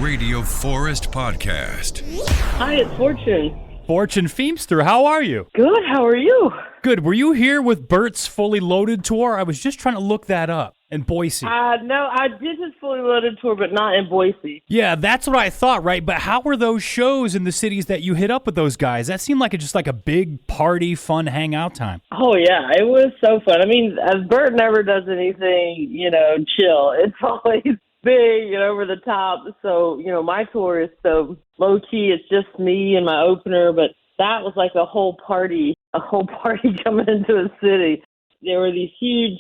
Radio Forest Podcast. Hi, it's Fortune. Fortune Feimster, how are you? Good, how are you? Good. Were you here with Bert's Fully Loaded tour? I was just trying to look that up in Boise. No, I did his Fully Loaded tour, but not in Boise. Yeah, that's what I thought, right? But how were those shows in the cities that you hit up with those guys? That seemed like just like a big party, fun hangout time. Oh, yeah, it was so fun. I mean, Bert never does anything, chill. It's always big and over the top. So, my tour is so low-key. It's just me and my opener, but that was like a whole party coming into a city. There were these huge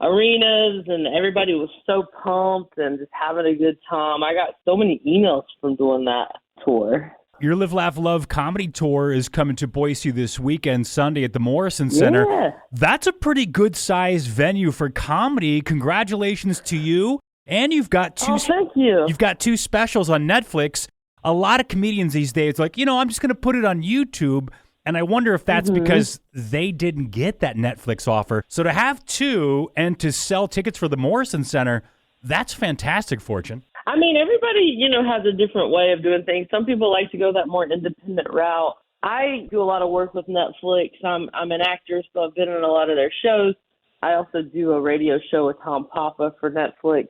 arenas, and everybody was so pumped and just having a good time. I got so many emails from doing that tour. Your Live, Laugh, Love comedy tour is coming to Boise this weekend, Sunday at the Morrison Center. Yeah. That's a pretty good-sized venue for comedy. Congratulations to you. And you've got two. Oh, thank you. You've got two specials on Netflix. A lot of comedians these days like, I'm just going to put it on YouTube. And I wonder if that's because they didn't get that Netflix offer. So to have two and to sell tickets for the Morrison Center, that's fantastic, Fortune. I mean, everybody, has a different way of doing things. Some people like to go that more independent route. I do a lot of work with Netflix. I'm an actor, so I've been in a lot of their shows. I also do a radio show with Tom Papa for Netflix.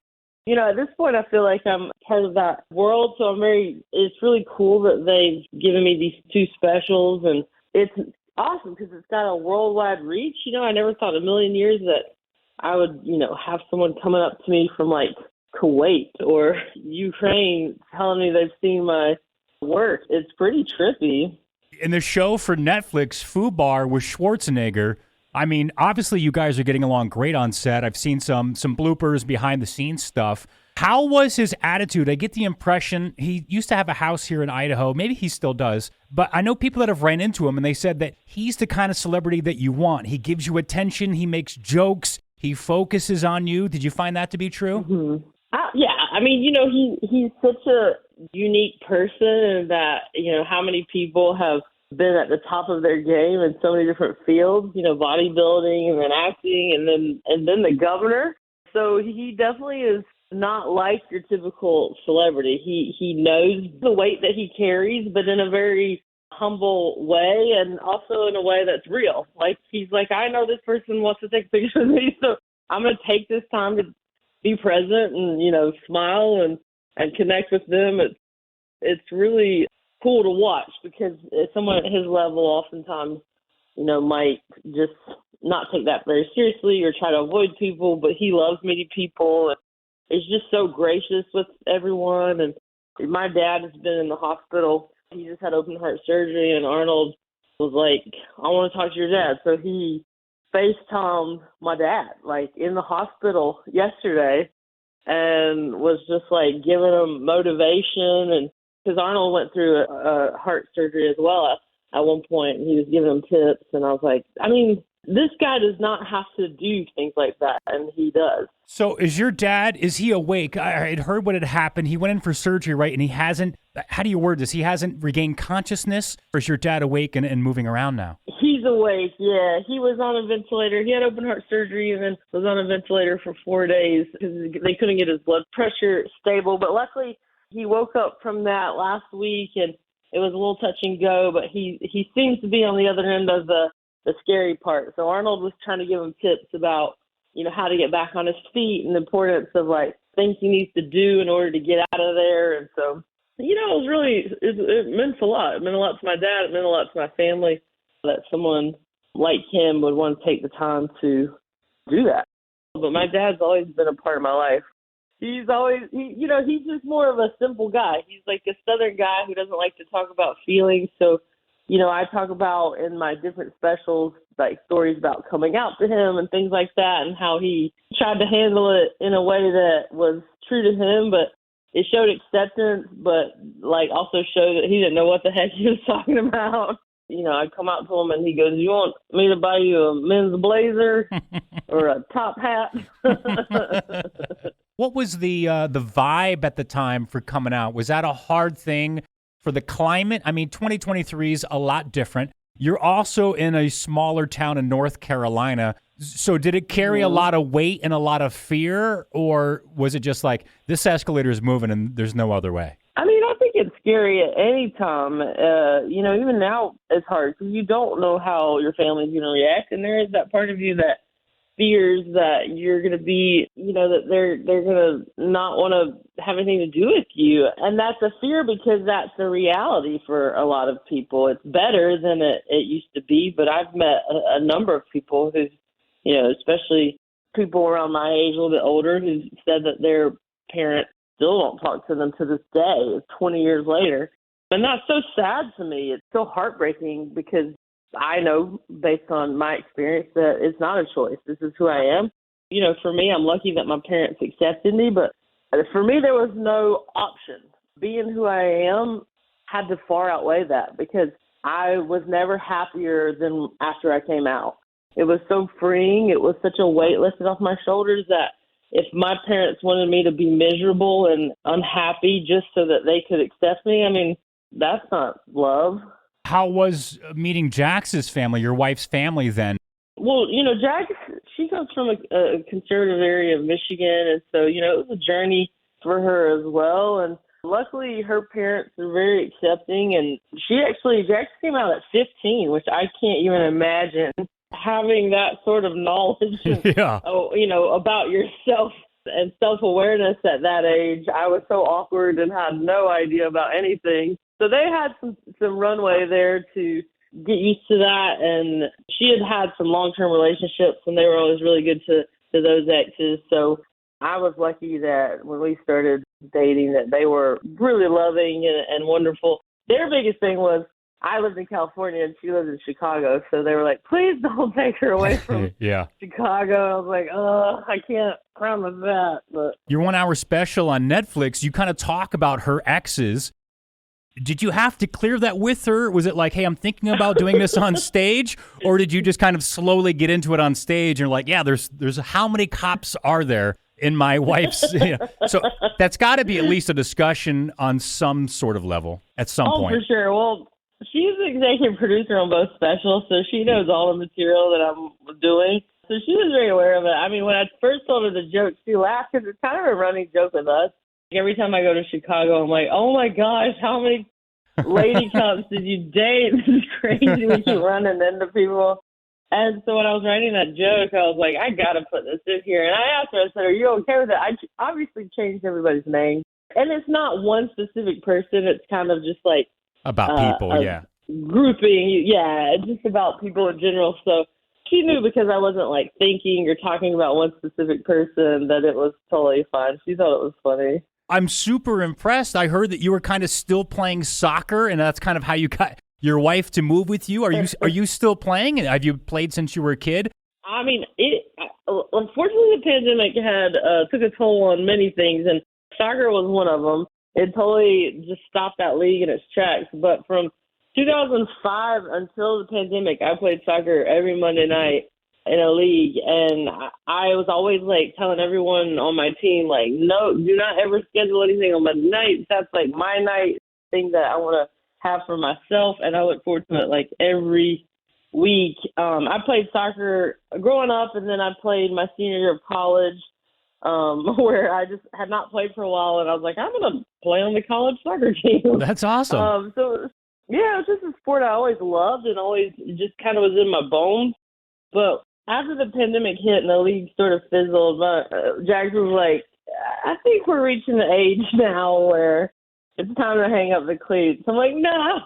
At this point, I feel like I'm part of that world, so it's really cool that they've given me these two specials, and it's awesome because it's got a worldwide reach. I never thought in a million years that I would, have someone coming up to me from like Kuwait or Ukraine telling me they've seen my work. It's pretty trippy. In the show for Netflix, Fubar with Schwarzenegger, I mean, obviously you guys are getting along great on set. I've seen some bloopers, behind the scenes stuff. How was his attitude? I get the impression he used to have a house here in Idaho. Maybe he still does. But I know people that have ran into him, and they said that he's the kind of celebrity that you want. He gives you attention. He makes jokes. He focuses on you. Did you find that to be true? Mm-hmm. Yeah. I mean, he's such a unique person, and that, how many people have been at the top of their game in so many different fields, bodybuilding and then acting and then the governor. So he definitely is not like your typical celebrity. He knows the weight that he carries, but in a very humble way, and also in a way that's real. Like, he's like, I know this person wants to take pictures of me, so I'm going to take this time to be present and, smile and connect with them. It's really cool to watch, because someone at his level oftentimes, might just not take that very seriously or try to avoid people, but he loves meeting people and is just so gracious with everyone. And my dad has been in the hospital. He just had open heart surgery, and Arnold was like, I want to talk to your dad. So he FaceTimed my dad, like, in the hospital yesterday, and was just like giving him motivation. And because Arnold went through a heart surgery as well at one point, and he was giving him tips. And I was like, I mean, this guy does not have to do things like that, and he does. So is your dad, is he awake? I had heard what had happened. He went in for surgery, right? And he hasn't, how do you word this? He hasn't regained consciousness? Or is your dad awake and moving around now? He's awake, yeah. He was on a ventilator. He had open heart surgery and then was on a ventilator for 4 days because they couldn't get his blood pressure stable. But luckily, he woke up from that last week, and it was a little touch and go, but he seems to be on the other end of the scary part. So Arnold was trying to give him tips about, how to get back on his feet and the importance of, like, things he needs to do in order to get out of there. And so, it meant a lot. It meant a lot to my dad. It meant a lot to my family that someone like him would want to take the time to do that. But my dad's always been a part of my life. He's just more of a simple guy. He's like a Southern guy who doesn't like to talk about feelings. So, I talk about in my different specials, like, stories about coming out to him and things like that, and how he tried to handle it in a way that was true to him, but it showed acceptance, but, like, also showed that he didn't know what the heck he was talking about. I'd come out to him and he goes, you want me to buy you a men's blazer or a top hat? What was the vibe at the time for coming out? Was that a hard thing for the climate? I mean, 2023 is a lot different. You're also in a smaller town in North Carolina. So did it carry a lot of weight and a lot of fear, or was it just like, this escalator is moving and there's no other way? scary at any time. Even now it's hard because you don't know how your family's going to react, and there is that part of you that fears that you're going to be, that they're going to not want to have anything to do with you. And that's a fear because that's the reality for a lot of people. It's better than it used to be, but I've met a number of people who, especially people around my age, a little bit older, who said that their parents still don't talk to them to this day, 20 years later. And that's so sad to me. It's so heartbreaking because I know based on my experience that it's not a choice. This is who I am. For me, I'm lucky that my parents accepted me, but for me, there was no option. Being who I am had to far outweigh that because I was never happier than after I came out. It was so freeing. It was such a weight lifted off my shoulders that if my parents wanted me to be miserable and unhappy just so that they could accept me, I mean, that's not love. How was meeting Jax's family, your wife's family, then? Well, Jax, she comes from a conservative area of Michigan, and so, it was a journey for her as well. And luckily, her parents are very accepting, and Jax came out at 15, which I can't even imagine having that sort of knowledge, Yeah. About yourself and self-awareness at that age. I was so awkward and had no idea about anything. So they had some runway there to get used to that, and she had some long-term relationships, and they were always really good to those exes. So I was lucky that when we started dating that they were really loving and wonderful. Their biggest thing was I lived in California and she lived in Chicago, so they were like, please don't take her away from Chicago. I was like, I can't promise that. But your 1 hour special on Netflix, you kind of talk about her exes. Did you have to clear that with her? Was it like, hey, I'm thinking about doing this on stage? Or did you just kind of slowly get into it on stage and like, yeah, there's how many cops are there in my wife's? So that's got to be at least a discussion on some sort of level at some point. Oh, for sure. Well, she's the executive producer on both specials, so she knows all the material that I'm doing. So she was very aware of it. I mean, when I first told her the joke, she laughed because it's kind of a running joke with us. Every time I go to Chicago, I'm like, oh my gosh, how many lady cops did you date? This is crazy. We keep running into people. And so when I was writing that joke, I was like, I got to put this in here. And I asked her, I said, are you okay with it? I obviously changed everybody's name. And it's not one specific person. It's kind of just like about people, grouping. Yeah, it's just about people in general. So she knew because I wasn't like thinking or talking about one specific person that it was totally fine. She thought it was funny. I'm super impressed. I heard that you were kind of still playing soccer, and that's kind of how you got your wife to move with you. Are you still playing? Have you played since you were a kid? I mean, unfortunately, the pandemic took a toll on many things, and soccer was one of them. It totally just stopped that league in its tracks. But from 2005 until the pandemic, I played soccer every Monday night in a league, and I was always like telling everyone on my team, like, no, do not ever schedule anything on Monday nights. That's like my night thing that I want to have for myself, and I look forward to it like every week. I played soccer growing up, and then I played my senior year of college, where I just had not played for a while, and I was like, I'm gonna play on the college soccer team. That's awesome. So yeah, it's just a sport I always loved and always just kind of was in my bones. But after the pandemic hit and the league sort of fizzled, Jax was like, I think we're reaching the age now where it's time to hang up the cleats. I'm like, no.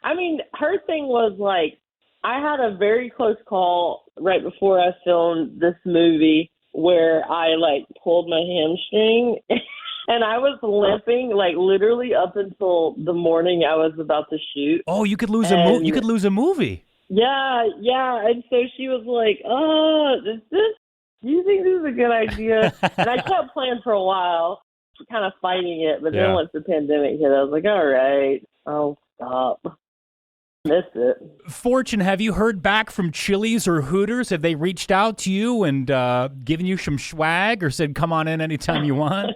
I mean, her thing was like, I had a very close call right before I filmed this movie where I like pulled my hamstring and I was limping like literally up until the morning I was about to shoot. Oh, you could lose you could lose a movie. Yeah. And so she was like, do you think this is a good idea? And I kept playing for a while, kind of fighting it. But then once the pandemic hit, I was like, all right, I'll stop. Missed it. Fortune, have you heard back from Chili's or Hooters? Have they reached out to you and given you some swag or said, come on in anytime you want?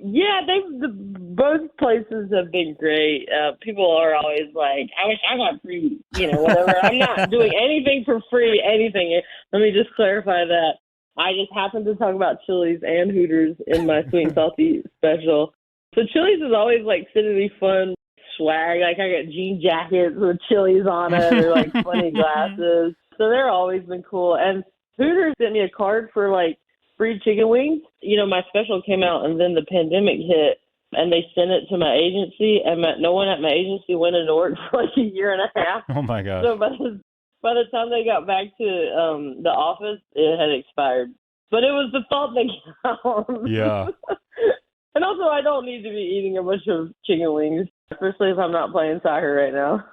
Yeah, both places have been great. People are always like, I wish I got free, whatever. I'm not doing anything for free, anything. Let me just clarify that. I just happened to talk about Chili's and Hooters in my Sweet and Salty special. So Chili's is always like sending me fun swag. Like I got jean jackets with Chili's on it or like funny glasses. So they're always been cool. And Hooters sent me a card for like free chicken wings. You know, my special came out and then the pandemic hit and they sent it to my agency and no one at my agency went into work for like a year and a half. Oh my gosh. So by the time they got back to the office, it had expired. But it was the thought that counts. Yeah. And also, I don't need to be eating a bunch of chicken wings, especially if I'm not playing soccer right now.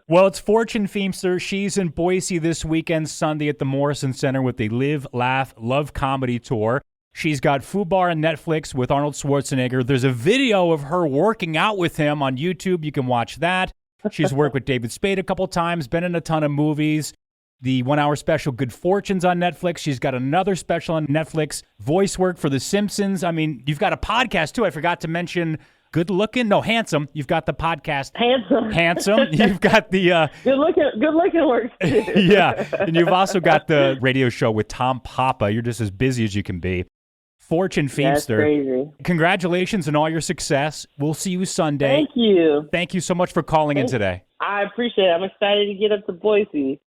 Well, it's Fortune Feimster. She's in Boise this weekend, Sunday at the Morrison Center with the Live, Laugh, Love comedy tour. She's got Fubar on Netflix with Arnold Schwarzenegger. There's a video of her working out with him on YouTube. You can watch that. She's worked with David Spade a couple times, been in a ton of movies. The 1 hour special, Good Fortune's on Netflix. She's got another special on Netflix, voice work for The Simpsons. I mean, you've got a podcast, too. I forgot to mention Handsome. You've got the podcast. Handsome. You've got the... Good looking work, too. Yeah, and you've also got the radio show with Tom Papa. You're just as busy as you can be. Fortune Feimster. That's crazy. Congratulations on all your success. We'll see you Sunday. Thank you. Thank you so much for calling in today. I appreciate it. I'm excited to get up to Boise.